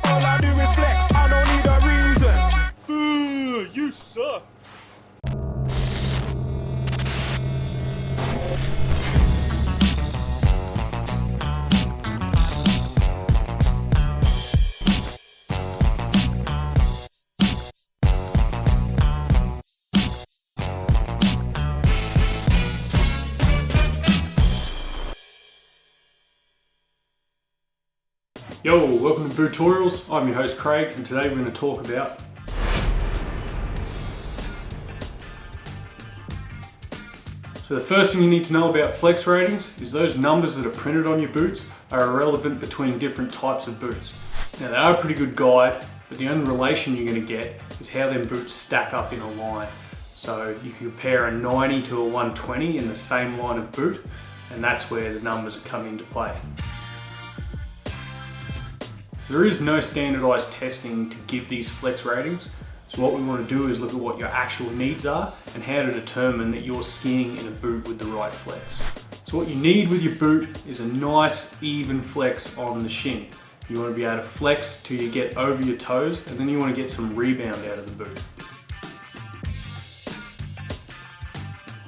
All I do is flex, I don't need a reason. Boo, you suck. Yo, welcome to Bootorials. I'm your host Craig, and today we're going to talk about So the first thing you need to know about flex ratings is those numbers that are printed on your boots are irrelevant between different types of boots. Now they are a pretty good guide, but the only relation you're going to get is how them boots stack up in a line. So you can compare a 90 to a 120 in the same line of boot, and that's where the numbers come into play. There is no standardized testing to give these flex ratings, so what we want to do is look at what your actual needs are and how to determine that you're skiing in a boot with the right flex. So what you need with your boot is a nice even flex on the shin. You want to be able to flex till you get over your toes, and then you want to get some rebound out of the boot.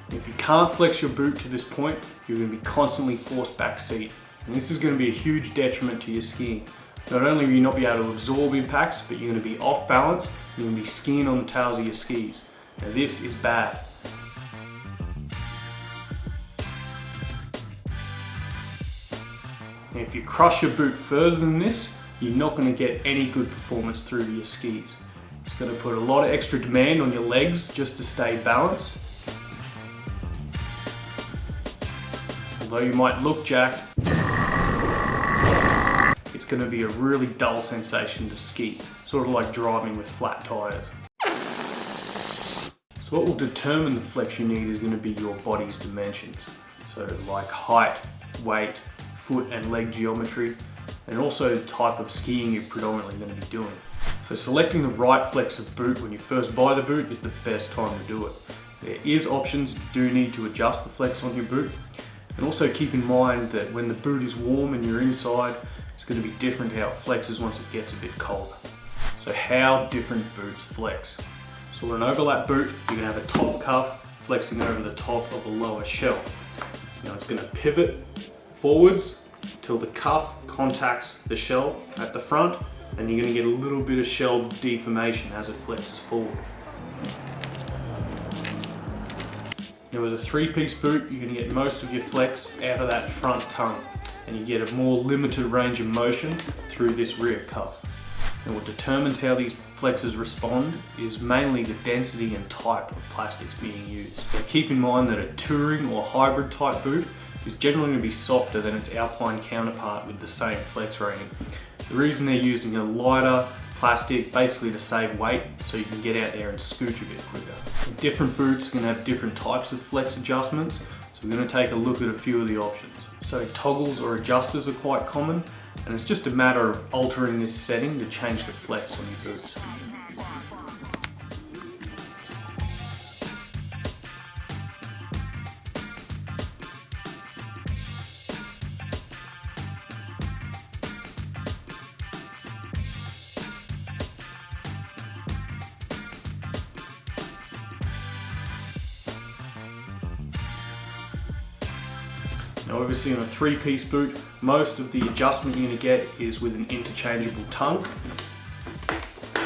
If you can't flex your boot to this point, you're going to be constantly forced back seat, and this is going to be a huge detriment to your skiing. Not only will you not be able to absorb impacts, but you're going to be off balance and you're going to be skiing on the tails of your skis. Now this is bad. Now if you crush your boot further than this, you're not going to get any good performance through to your skis. It's going to put a lot of extra demand on your legs just to stay balanced. Although you might look jacked, it's going to be a really dull sensation to ski, sort of like driving with flat tyres. So what will determine the flex you need is going to be your body's dimensions. So like height, weight, foot and leg geometry, and also the type of skiing you're predominantly going to be doing. So selecting the right flex of boot when you first buy the boot is the best time to do it. There is options, you do need to adjust the flex on your boot. And also keep in mind that when the boot is warm and you're inside, it's going to be different how it flexes once it gets a bit colder. So how different boots flex. So with an overlap boot, you're going to have a top cuff flexing over the top of a lower shell. Now it's going to pivot forwards till the cuff contacts the shell at the front, and you're going to get a little bit of shell deformation as it flexes forward. Now with a three-piece boot, you're going to get most of your flex out of that front tongue, and you get a more limited range of motion through this rear cuff. And what determines how these flexes respond is mainly the density and type of plastics being used. So keep in mind that a touring or hybrid type boot is generally going to be softer than its alpine counterpart with the same flex rating. The reason they're using a lighter plastic basically to save weight so you can get out there and scooch a bit quicker. Different boots can have different types of flex adjustments, so we're going to take a look at a few of the options. So toggles or adjusters are quite common, and it's just a matter of altering this setting to change the flex on your boots. Now obviously on a three-piece boot, most of the adjustment you're going to get is with an interchangeable tongue.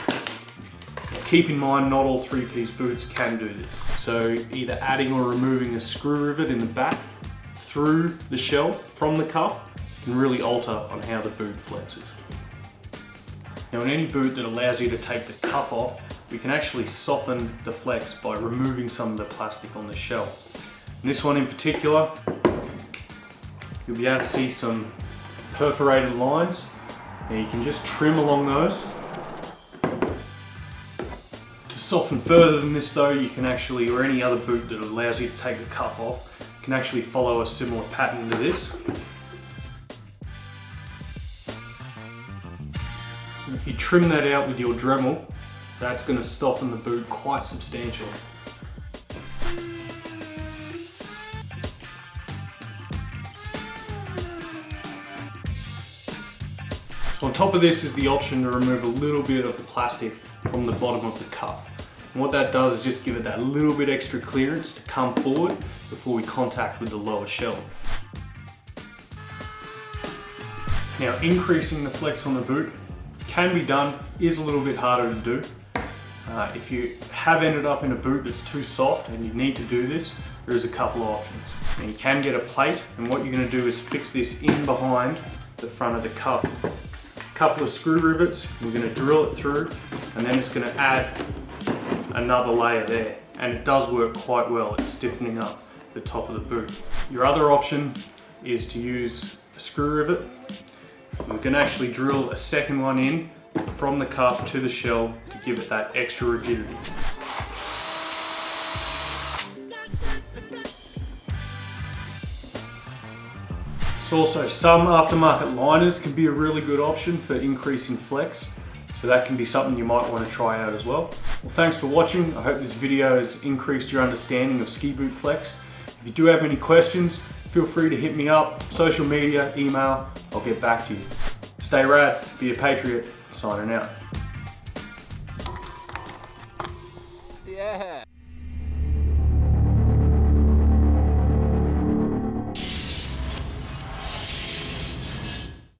Now keep in mind not all three-piece boots can do this. So either adding or removing a screw rivet in the back through the shell from the cuff can really alter on how the boot flexes. Now in any boot that allows you to take the cuff off, we can actually soften the flex by removing some of the plastic on the shell. In this one in particular, you'll be able to see some perforated lines. Now you can just trim along those. To soften further than this though, you can actually, or any other boot that allows you to take the cuff off, can actually follow a similar pattern to this. And if you trim that out with your Dremel, that's going to soften the boot quite substantially. So on top of this is the option to remove a little bit of the plastic from the bottom of the cuff. And what that does is just give it that little bit extra clearance to come forward before we contact with the lower shell. Now, increasing the flex on the boot can be done, is a little bit harder to do. If you have ended up in a boot that's too soft and you need to do this, there is a couple of options. Now, you can get a plate, and what you're going to do is fix this in behind the front of the cuff. A couple of screw rivets, we're going to drill it through, and then it's going to add another layer there. And it does work quite well, it's stiffening up the top of the boot. Your other option is to use a screw rivet. We can actually drill a second one in from the cuff to the shell to give it that extra rigidity. So also, some aftermarket liners can be a really good option for increasing flex. So that can be something you might want to try out as well. Well, thanks for watching. I hope this video has increased your understanding of ski boot flex. If you do have any questions, feel free to hit me up, social media, email, I'll get back to you. Stay rad, be a patriot, signing out. Yeah.